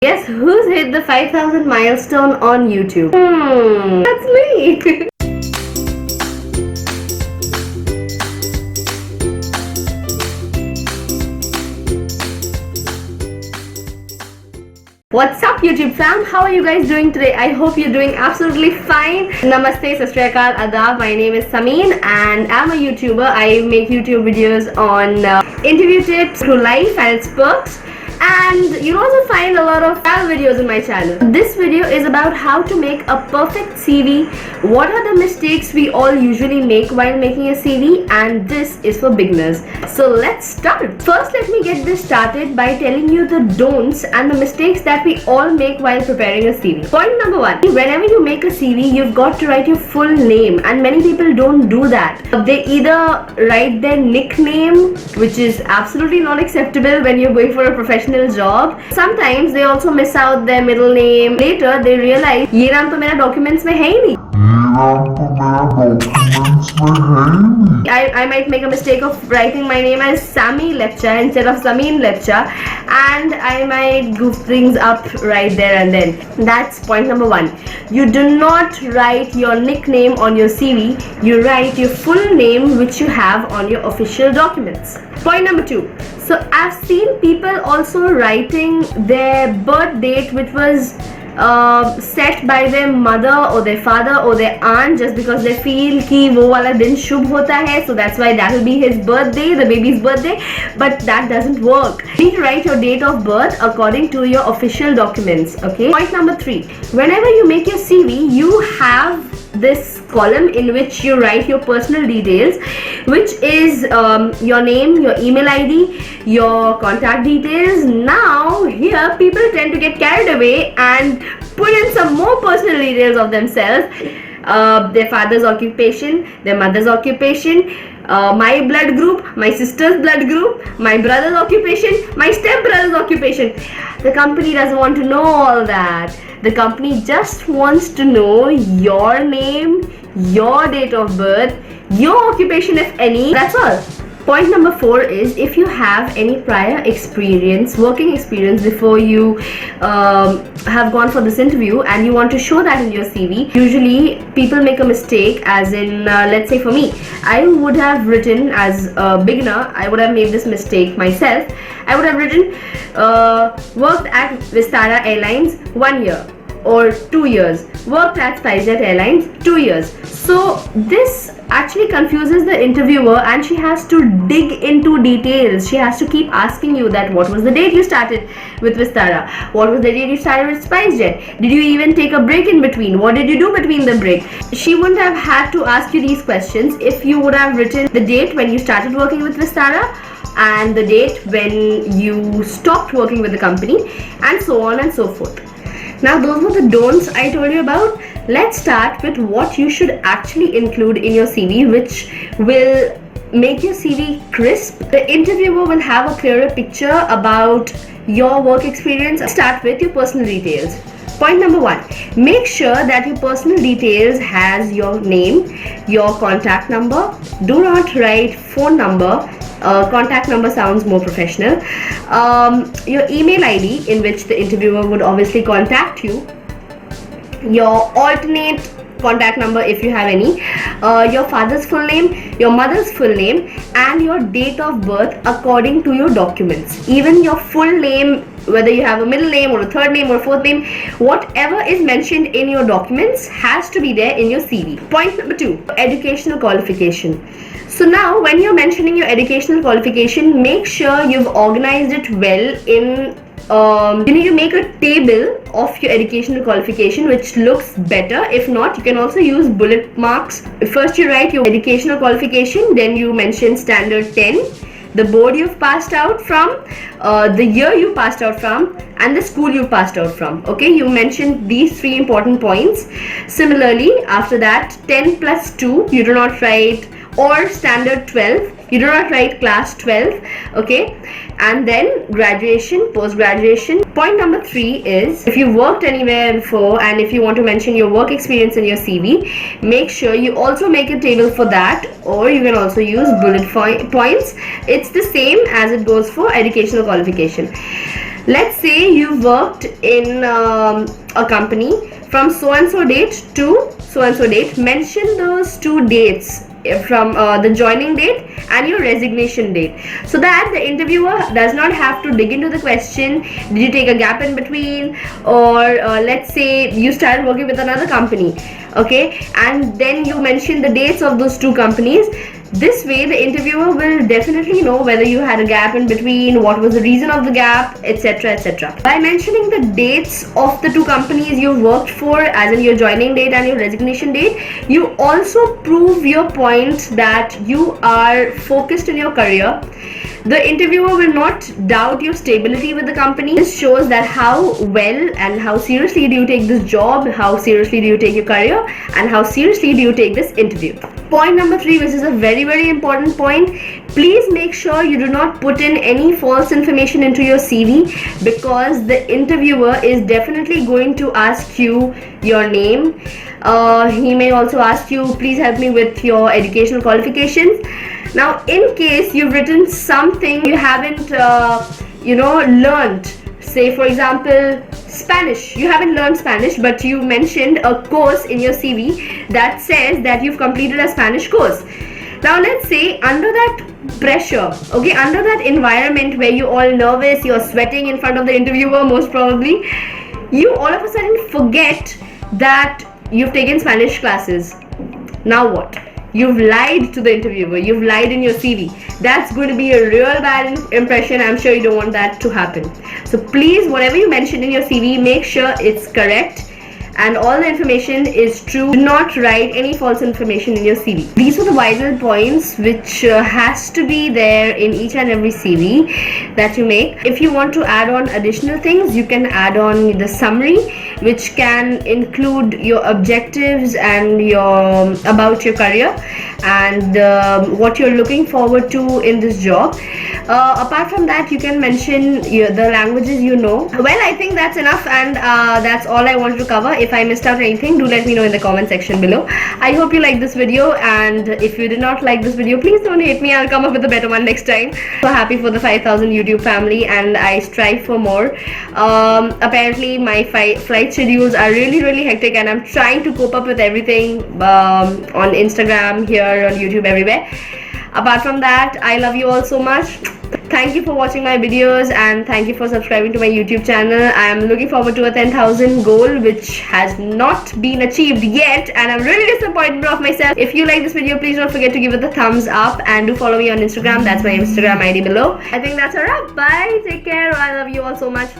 Guess who's hit the 5,000 milestone on YouTube? That's me. What's up YouTube fam? How are you guys doing today? I hope you're doing absolutely fine. Namaste, Sat Shri Akal, Adab. My name is Sameen and I'm a YouTuber. I make YouTube videos on interview tips, through life and its perks. And you'll also find a lot of travel videos in my channel. This video is about how to make a perfect CV, what are the mistakes we all usually make while making a CV, and this is for beginners. So let's start. First, let me get this started by telling you the don'ts and the mistakes that we all make while preparing a CV. Point number one, whenever you make a CV, you've got to write your full name, and many people don't do that. They either write their nickname, which is absolutely not acceptable when you're going for a professional job. Sometimes they also miss out their middle name. Later they realize ये नाम तो मेरा documents में है ही नहीं. I might make a mistake of writing my name as Sammy Lepcha instead of Sameen Lepcha, and I might goof things up right there and then. That's point number one. You do not write your nickname on your CV. You write your full name which you have on your official documents. Point number two. So I've seen people also writing their birth date which was set by their mother or their father or their aunt just because they feel कि वो वाला दिन शुभ होता है, so that's why that will be his birthday, the baby's birthday. But that doesn't work. You need to write your date of birth according to your official documents. Okay. Point number three. Whenever you make your CV, you have this column in which you write your personal details, which is your name, your email ID, your contact details. Now here people tend to get carried away and put in some more personal details of themselves, their father's occupation, their mother's occupation, my blood group, my sister's blood group, my brother's occupation, my stepbrother's occupation. The company doesn't want to know all that. The company just wants to know your name, your date of birth, your occupation if any. That's all. Point number four is if you have any prior experience, working experience before you have gone for this interview and you want to show that in your CV, usually people make a mistake, as in let's say for me, I would have written as a beginner, I would have made this mistake myself. I would have written worked at Vistara Airlines 1 year or 2 years, worked at SpiceJet Airlines 2 years. So this actually confuses the interviewer and she has to dig into details. She has to keep asking you that what was the date you started with Vistara, what was the date you started with SpiceJet, did you even take a break in between, what did you do between the break. She wouldn't have had to ask you these questions if you would have written the date when you started working with Vistara and the date when you stopped working with the company, and so on and so forth. Now those were the don'ts I told you about. Let's start with what you should actually include in your CV, which will make your CV crisp. The interviewer will have a clearer picture about your work experience. Start with your personal details. Point number one, make sure that your personal details has your name, your contact number. Do not write phone number. Contact number sounds more professional. Your email ID in which the interviewer would obviously contact you. Your alternate contact number if you have any. Your father's full name, your mother's full name, and your date of birth according to your documents. Even your full name, whether you have a middle name or a third name or a fourth name, whatever is mentioned in your documents has to be there in your CV. Point number two, educational qualification. So now when you're mentioning your educational qualification, make sure you've organized it well in you need to make a table of your educational qualification which looks better. If not, you can also use bullet marks. First you write your educational qualification, then you mention standard 10, the board you've passed out from, the year you passed out from, and the school you passed out from. Okay, you mentioned these three important points. Similarly, after that, 10 plus 2, you do not write, or standard 12, you do not write class 12. Okay, and then graduation, post graduation. Point number 3 is if you worked anywhere before and if you want to mention your work experience in your CV, make sure you also make a table for that, or you can also use bullet points. It's the same as it goes for educational qualification. Let's say you worked in a company from so and so date to so and so date. Mention those two dates from the joining date and your resignation date, so that the interviewer does not have to dig into the question, did you take a gap in between, or let's say you started working with another company, okay, and then you mention the dates of those two companies. This way the interviewer will definitely know whether you had a gap in between, what was the reason of the gap, etc, etc. By mentioning the dates of the two companies you worked for, as in your joining date and your resignation date, you also prove your point that you are focused in your career. The interviewer will not doubt your stability with the company. This shows that how well and how seriously do you take this job, how seriously do you take your career, and how seriously do you take this interview. Point number 3, which is a very important point, please make sure you do not put in any false information into your CV, because the interviewer is definitely going to ask you your name. He may also ask you, please help me with your educational qualifications. Now, in case you've written something you haven't, learned, say for example Spanish, you haven't learned Spanish, but you mentioned a course in your CV that says that you've completed a Spanish course. Now, let's say under that pressure, okay, under that environment where you're all nervous, you're sweating in front of the interviewer most probably, you all of a sudden forget that you've taken Spanish classes. Now what? You've lied to the interviewer, you've lied in your CV. That's going to be a real bad impression. I'm sure you don't want that to happen. So please, whatever you mentioned in your CV, make sure it's correct and all the information is true. Do not write any false information in your CV. These are the vital points which has to be there in each and every CV that you make. If you want to add on additional things, you can add on the summary, which can include your objectives and your about your career and what you're looking forward to in this job. Apart from that, you can mention the languages you know. Well, I think that's enough, and that's all I wanted to cover. If I missed out anything, do let me know in the comment section below. I hope you liked this video, and if you did not like this video, please don't hate me. I'll come up with a better one next time. So happy for the 5,000 YouTube family, and I strive for more. Apparently my flight schedules are really hectic, and I'm trying to cope up with everything on Instagram, here on YouTube, everywhere. Apart from that, I love you all so much. Thank you for watching my videos, and thank you for subscribing to my YouTube channel. I am looking forward to a 10,000 goal, which has not been achieved yet, and I'm really disappointed of myself. If you like this video, please don't forget to give it a thumbs up, and do follow me on Instagram. That's my Instagram ID below. I think that's a wrap. Bye, take care. I love you all so much.